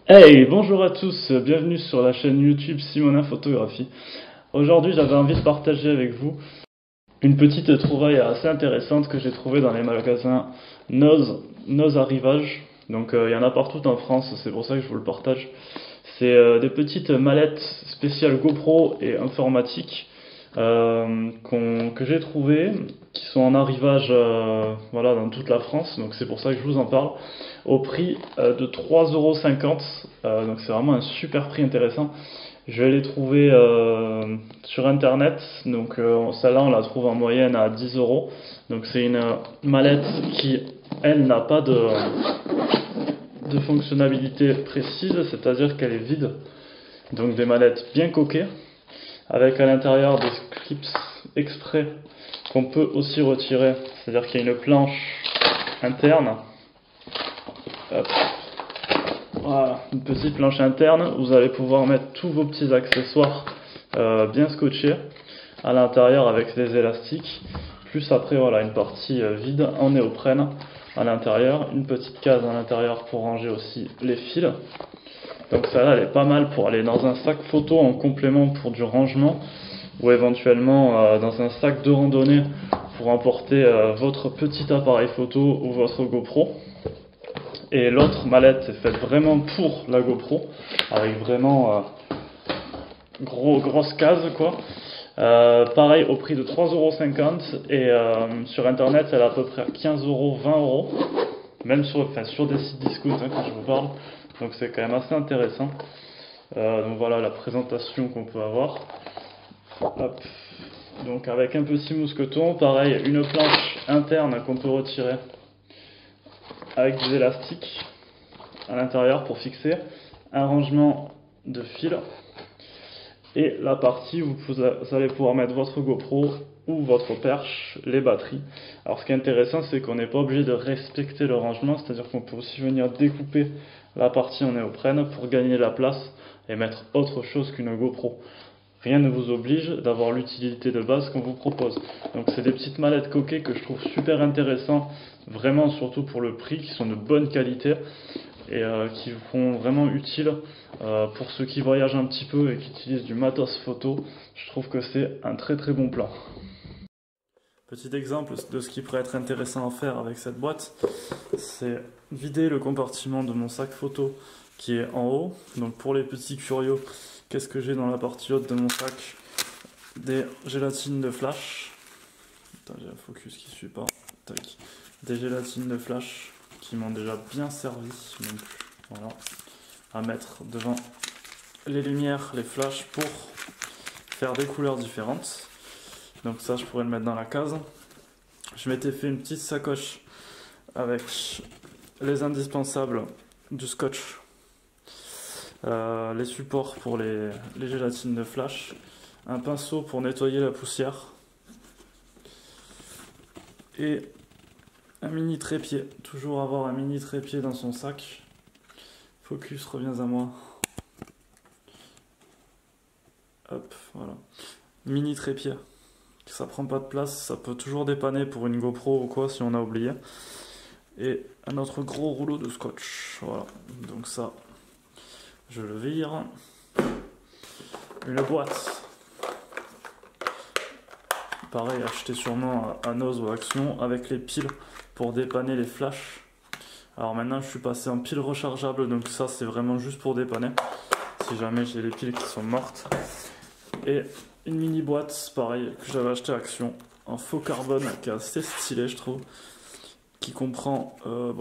Hey, bonjour à tous, bienvenue sur la chaîne YouTube Simonin Photographie. Aujourd'hui, j'avais envie de partager avec vous une petite trouvaille assez intéressante que j'ai trouvée dans les magasins Noz Arrivage. Donc, il y en a partout en France, c'est pour ça que je vous le partage. C'est des petites mallettes spéciales GoPro et informatiques que j'ai trouvées, qui sont en arrivage voilà, dans toute la France, donc c'est pour ça que je vous en parle, au prix de 3,50 €, donc c'est vraiment un super prix intéressant. Je vais les trouver sur internet, donc celle-là on la trouve en moyenne à 10 euros. Donc c'est une mallette qui, elle, n'a pas de fonctionnalité précise, c'est-à-dire qu'elle est vide. Donc des mallettes bien coquées, avec à l'intérieur des clips exprès qu'on peut aussi retirer, c'est-à-dire qu'il y a une planche interne. Hop. Voilà, une petite planche interne, vous allez pouvoir mettre tous vos petits accessoires bien scotchés à l'intérieur avec les élastiques, plus après voilà une partie vide en néoprène à l'intérieur, une petite case à l'intérieur pour ranger aussi les fils. Donc celle-là elle est pas mal pour aller dans un sac photo en complément pour du rangement, ou éventuellement dans un sac de randonnée pour emporter votre petit appareil photo ou votre GoPro. Et l'autre mallette est faite vraiment pour la GoPro, avec vraiment grosse case quoi. Pareil au prix de 3,50 € et sur internet elle est à peu près à 15 €, 20 €, même sur des sites discount quand je vous parle, donc c'est quand même assez intéressant. Donc voilà la présentation qu'on peut avoir. Hop. Donc avec un petit mousqueton, pareil une planche interne qu'on peut retirer avec des élastiques à l'intérieur pour fixer, un rangement de fils et la partie où vous allez pouvoir mettre votre GoPro ou votre perche, les batteries. Alors ce qui est intéressant c'est qu'on n'est pas obligé de respecter le rangement, c'est-à-dire qu'on peut aussi venir découper la partie en néoprène pour gagner la place et mettre autre chose qu'une GoPro. Rien ne vous oblige d'avoir l'utilité de base qu'on vous propose. Donc c'est des petites mallettes coquées que je trouve super intéressantes, vraiment surtout pour le prix, qui sont de bonne qualité et qui vous font vraiment utile pour ceux qui voyagent un petit peu et qui utilisent du matos photo. Je trouve que c'est un très très bon plan. Petit exemple de ce qui pourrait être intéressant à faire avec cette boîte, c'est vider le compartiment de mon sac photo qui est en haut. Donc pour les petits curieux, qu'est-ce que j'ai dans la partie haute de mon sac? Des gélatines de flash. Attends, j'ai un focus qui ne suit pas. Tac. Des gélatines de flash qui m'ont déjà bien servi. Donc voilà, à mettre devant les lumières, les flashs pour faire des couleurs différentes. Donc ça, je pourrais le mettre dans la case. Je m'étais fait une petite sacoche avec les indispensables du scotch, les supports pour les gélatines de flash, un pinceau pour nettoyer la poussière et un mini trépied. Toujours avoir un mini trépied dans son sac. Focus, reviens à moi. Hop, voilà. Mini trépied. Ça prend pas de place, ça peut toujours dépanner pour une GoPro ou quoi si on a oublié. Et un autre gros rouleau de scotch. Voilà, donc ça, je le vire. Une boîte. Pareil, acheté sûrement à Noz ou Action avec les piles pour dépanner les flashs. Alors maintenant, je suis passé en pile rechargeable, donc ça, c'est vraiment juste pour dépanner. Si jamais j'ai les piles qui sont mortes. Et une mini boîte, pareil, que j'avais acheté à Action, en faux carbone, qui est assez stylé, je trouve. Qui comprend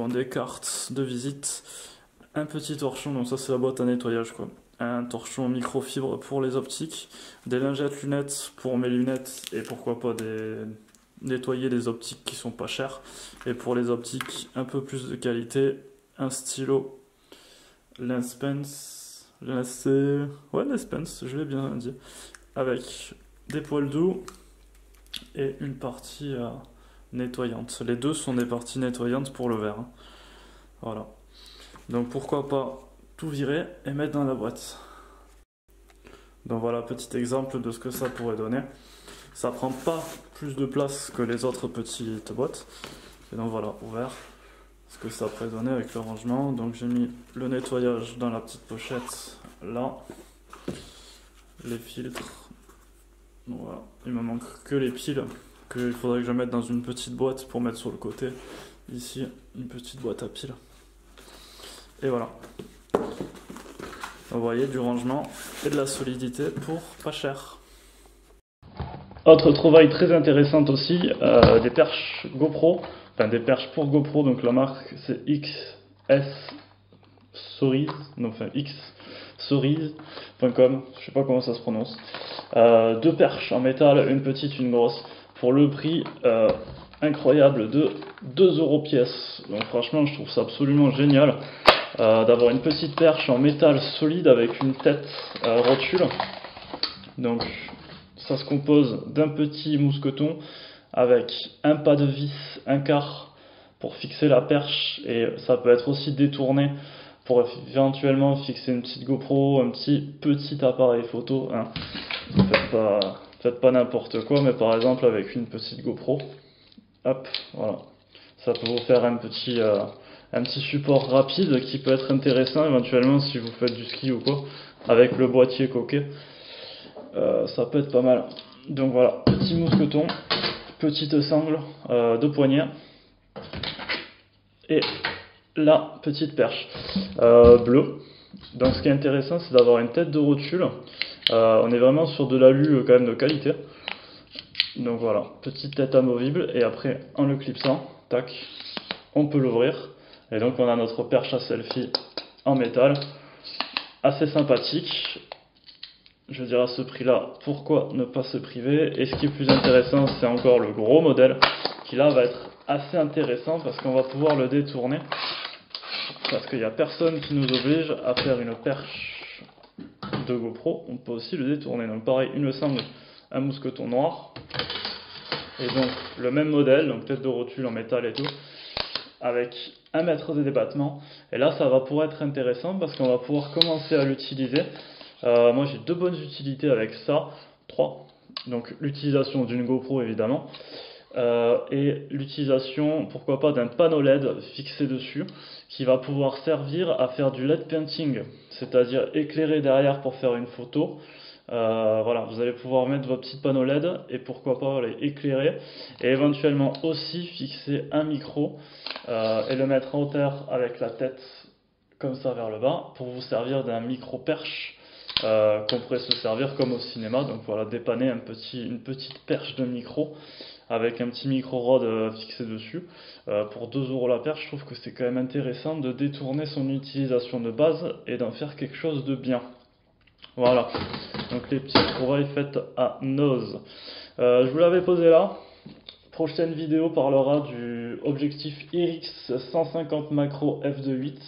des cartes de visite, un petit torchon, donc ça c'est la boîte à nettoyage quoi, un torchon microfibre pour les optiques, des lingettes lunettes pour mes lunettes et pourquoi pas nettoyer des optiques qui sont pas chères, et pour les optiques un peu plus de qualité, un stylo Lenspense, Lenspense, je l'ai bien dit, avec des poils doux et une partie nettoyante. Les deux sont des parties nettoyantes pour le verre. Voilà. Donc pourquoi pas tout virer et mettre dans la boîte. Donc voilà, petit exemple de ce que ça pourrait donner. Ça prend pas plus de place que les autres petites boîtes. Et donc voilà, ouvert. ce que ça pourrait donner avec le rangement. Donc j'ai mis le nettoyage dans la petite pochette là, les filtres, voilà, il me manque que les piles qu'il faudrait que je mette dans une petite boîte pour mettre sur le côté, ici une petite boîte à piles, et voilà. Vous voyez, du rangement et de la solidité pour pas cher. Autre trouvaille très intéressante aussi, des perches GoPro, enfin des perches pour GoPro, donc la marque c'est XS Stories, non enfin xstories.com, je sais pas comment ça se prononce. Deux perches en métal, une petite, une grosse, pour le prix incroyable de 2 € pièce. Donc franchement je trouve ça absolument génial. D'avoir une petite perche en métal solide avec une tête rotule. Donc ça se compose d'un petit mousqueton avec un pas de vis, un quart pour fixer la perche, et ça peut être aussi détourné pour éventuellement fixer une petite GoPro, un petit appareil photo, hein. Faites pas n'importe quoi, mais par exemple avec une petite GoPro, hop, voilà, ça peut vous faire un petit support rapide qui peut être intéressant éventuellement si vous faites du ski ou quoi, avec le boîtier coquet, ça peut être pas mal. Donc voilà, petit mousqueton, petite sangle de poignet, et la petite perche bleue. Donc ce qui est intéressant, c'est d'avoir une tête de rotule, on est vraiment sur de l'alu quand même de qualité. Donc voilà, petite tête amovible, et après en le clipsant, tac, on peut l'ouvrir. Et donc on a notre perche à selfie en métal, assez sympathique. Je veux dire, à ce prix-là, pourquoi ne pas se priver? Et ce qui est plus intéressant, c'est encore le gros modèle, qui là va être assez intéressant parce qu'on va pouvoir le détourner. Parce qu'il n'y a personne qui nous oblige à faire une perche de GoPro, on peut aussi le détourner. Donc pareil, une sangle, un mousqueton noir, et donc le même modèle, donc tête de rotule en métal et tout, avec 1 mètre de débattement. Et là ça va pouvoir être intéressant parce qu'on va pouvoir commencer à l'utiliser. Moi j'ai 2 bonnes utilités avec ça, 3. Donc l'utilisation d'une GoPro évidemment, et l'utilisation pourquoi pas d'un panneau LED fixé dessus qui va pouvoir servir à faire du LED painting, c'est-à-dire éclairer derrière pour faire une photo. Voilà, vous allez pouvoir mettre vos petits panneaux LED et pourquoi pas les éclairer, et éventuellement aussi fixer un micro et le mettre en hauteur avec la tête comme ça vers le bas pour vous servir d'un micro perche qu'on pourrait se servir comme au cinéma. Donc voilà, dépanner une petite perche de micro avec un petit micro rod fixé dessus. Pour 2 € la perche, je trouve que c'est quand même intéressant de détourner son utilisation de base et d'en faire quelque chose de bien. Voilà, donc les petites trouvailles faites à Noz. Je vous l'avais posé là. Prochaine vidéo parlera du objectif IRIX 150 macro f2.8,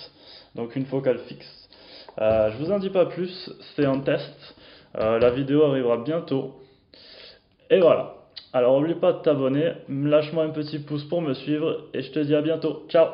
donc une focale fixe. Je vous en dis pas plus, c'est un test. La vidéo arrivera bientôt. Et voilà. Alors n'oublie pas de t'abonner, lâche-moi un petit pouce pour me suivre, et je te dis à bientôt. Ciao!